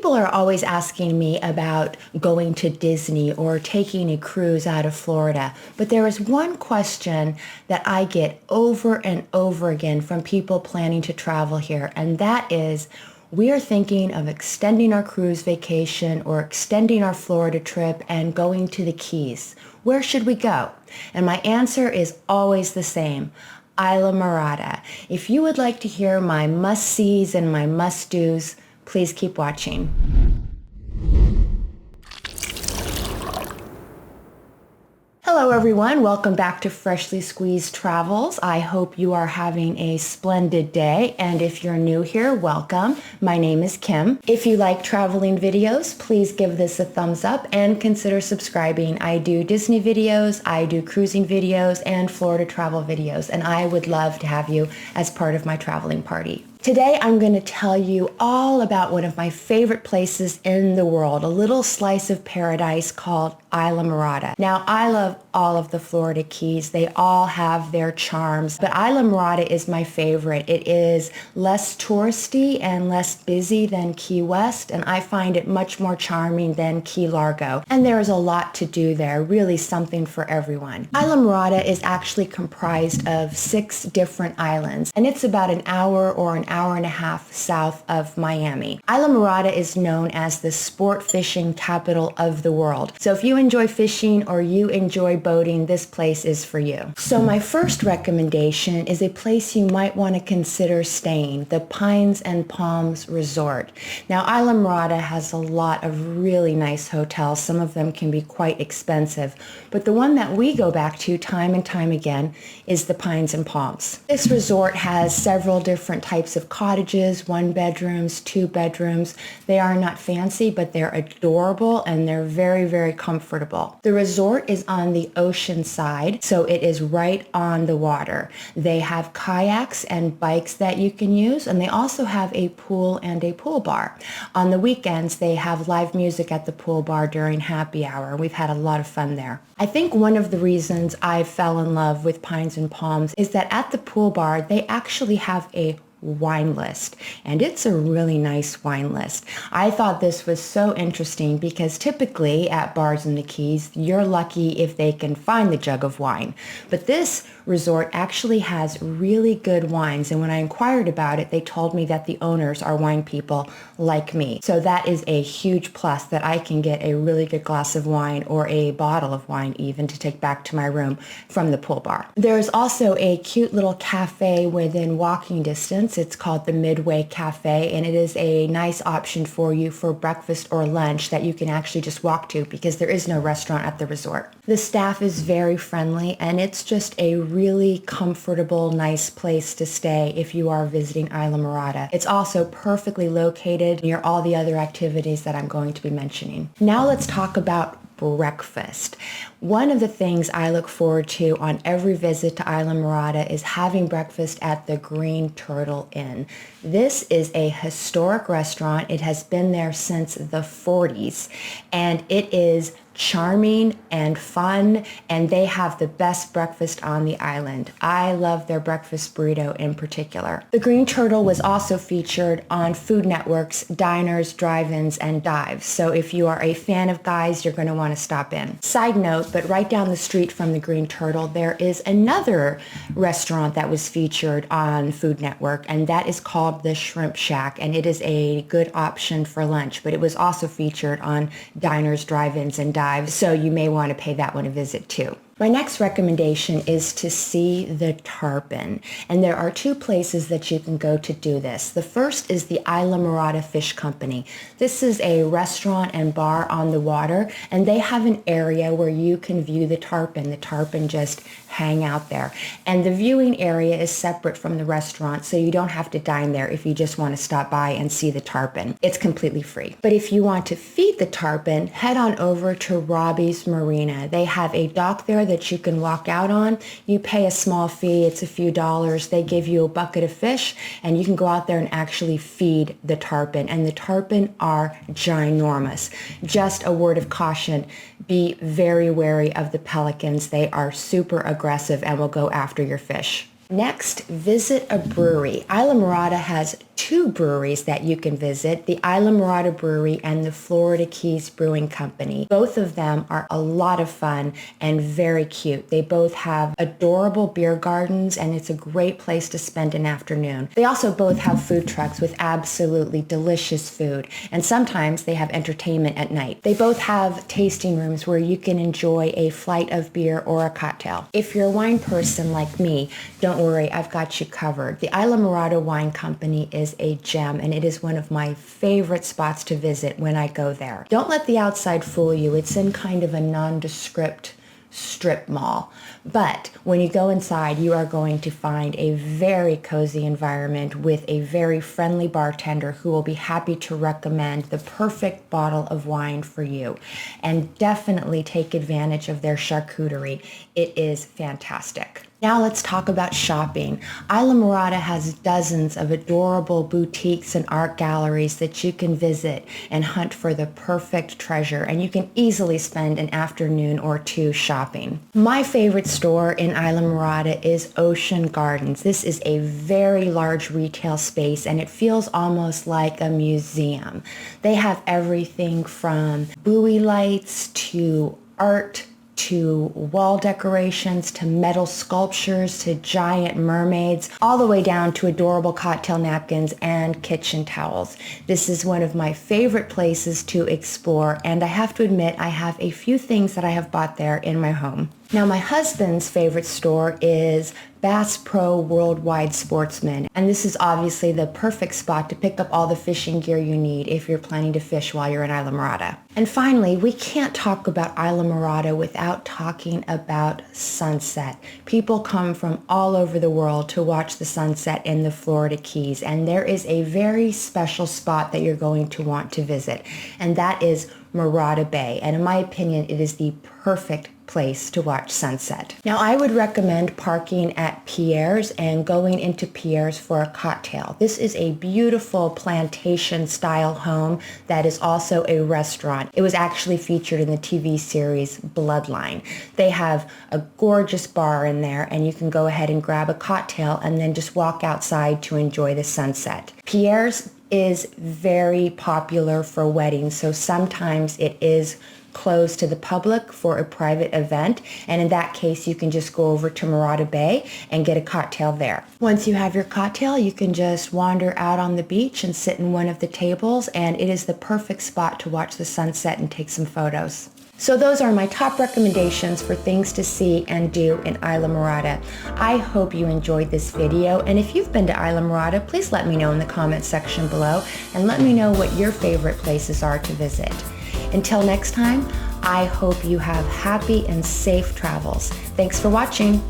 People are always asking me about going to Disney or taking a cruise out of Florida, but there is one question that I get over and over again from people planning to travel here, and that is, we are thinking of extending our cruise vacation or extending our Florida trip and going to the Keys. Where should we go? And my answer is always the same. Islamorada. If you would like to hear my must-sees and my must-dos, please keep watching. Hello everyone, welcome back to Freshly Squeezed Travels. I hope you are having a splendid day, and if you're new here, welcome. My name is Kim. If you like traveling videos, please give this a thumbs up and consider subscribing. I do Disney videos, I do cruising videos, and Florida travel videos, and I would love to have you as part of my traveling party. Today I'm going to tell you all about one of my favorite places in the world, a little slice of paradise called Islamorada. Now, I love all of the Florida Keys. They all have their charms, but Islamorada is my favorite. It is less touristy and less busy than Key West, and I find it much more charming than Key Largo. And there is a lot to do there, really something for everyone. Islamorada is actually comprised of 6 different islands, and it's about an hour or an hour and a half south of Miami. Islamorada is known as the sport fishing capital of the world. So if you enjoy fishing or you enjoy boating, this place is for you. So my first recommendation is a place you might want to consider staying, the Pines and Palms Resort. Now, Islamorada has a lot of really nice hotels. Some of them can be quite expensive, but the one that we go back to time and time again is the Pines and Palms. This resort has several different types of cottages, 1 bedrooms, 2 bedrooms. They are not fancy, but they're adorable and they're very, very comfortable. The resort is on the ocean side, so it is right on the water. They have kayaks and bikes that you can use, and they also have a pool and a pool bar. On the weekends, they have live music at the pool bar during happy hour. We've had a lot of fun there. I think one of the reasons I fell in love with Pines and Palms is that at the pool bar, they actually have a wine list, and it's a really nice wine list. I thought this was so interesting because typically at bars in the Keys, you're lucky if they can find the jug of wine. But this resort actually has really good wines, and when I inquired about it, they told me that the owners are wine people like me. So that is a huge plus, that I can get a really good glass of wine or a bottle of wine even to take back to my room from the pool bar. There is also a cute little cafe within walking distance. It's called the Midway Cafe, and it is a nice option for you for breakfast or lunch that you can actually just walk to because there is no restaurant at the resort. The staff is very friendly, and it's just a really comfortable, nice place to stay if you are visiting Islamorada. It's also perfectly located near all the other activities that I'm going to be mentioning. Now let's talk about breakfast. One of the things I look forward to on every visit to Islamorada is having breakfast at the Green Turtle Inn. This is a historic restaurant. It has been there since the 40s, and it is charming and fun, and they have the best breakfast on the island. I love their breakfast burrito in particular. The Green Turtle was also featured on Food Network's Diners, Drive-Ins, and Dives, so if you are a fan of guys, you're going to want to stop in. Side note, but right down the street from the Green Turtle, there is another restaurant that was featured on Food Network, and that is called the Shrimp Shack, and it is a good option for lunch, but it was also featured on Diners, Drive-Ins, and Dives, so you may want to pay that one a visit too. My next recommendation is to see the Tarpon, and there are 2 places that you can go to do this. The first is the Islamorada Fish Company. This is a restaurant and bar on the water, and they have an area where you can view the tarpon. The tarpon just hang out there, and the viewing area is separate from the restaurant, so you don't have to dine there if you just want to stop by and see the tarpon. It's completely free. But if you want to feed the tarpon, head on over to Robbie's Marina. They have a dock there that you can walk out on. You pay a small fee, it's a few dollars. They give you a bucket of fish, and you can go out there and actually feed the tarpon, and the tarpon are ginormous. Just a word of caution, be very wary of the pelicans. They are super aggressive and will go after your fish. Next, visit a brewery. Islamorada has two breweries that you can visit, the Islamorada Brewery and the Florida Keys Brewing Company. Both of them are a lot of fun and very cute. They both have adorable beer gardens, and it's a great place to spend an afternoon. They also both have food trucks with absolutely delicious food, and sometimes they have entertainment at night. They both have tasting rooms where you can enjoy a flight of beer or a cocktail. If you're a wine person like me, don't worry, I've got you covered. The Islamorada Wine Company is a gem, and it is one of my favorite spots to visit when I go there. Don't let the outside fool you. It's in kind of a nondescript strip mall. But when you go inside, you are going to find a very cozy environment with a very friendly bartender who will be happy to recommend the perfect bottle of wine for you. And definitely take advantage of their charcuterie. It is fantastic. Now let's talk about shopping. Islamorada has dozens of adorable boutiques and art galleries that you can visit and hunt for the perfect treasure, and you can easily spend an afternoon or two shopping. My favorite store in Islamorada is Ocean Gardens. This is a very large retail space, and it feels almost like a museum. They have everything from buoy lights to art to wall decorations, to metal sculptures, to giant mermaids, all the way down to adorable cocktail napkins and kitchen towels. This is one of my favorite places to explore, and I have to admit I have a few things that I have bought there in my home. Now, my husband's favorite store is Bass Pro Worldwide Sportsman, and this is obviously the perfect spot to pick up all the fishing gear you need if you're planning to fish while you're in Islamorada. And finally, we can't talk about Islamorada without talking about sunset. People come from all over the world to watch the sunset in the Florida Keys, and there is a very special spot that you're going to want to visit, and that is Morada Bay. And in my opinion, it is the perfect place to watch sunset. Now, I would recommend parking at Pierre's and going into Pierre's for a cocktail. This is a beautiful plantation style home that is also a restaurant. It was actually featured in the TV series Bloodline. They have a gorgeous bar in there, and you can go ahead and grab a cocktail and then just walk outside to enjoy the sunset. Pierre's is very popular for weddings, so sometimes it is closed to the public for a private event, and in that case you can just go over to Morada Bay and get a cocktail there. Once you have your cocktail, you can just wander out on the beach and sit in one of the tables, and it is the perfect spot to watch the sunset and take some photos. So those are my top recommendations for things to see and do in Islamorada. I hope you enjoyed this video, and if you've been to Islamorada, please let me know in the comment section below and let me know what your favorite places are to visit. Until next time, I hope you have happy and safe travels. Thanks for watching.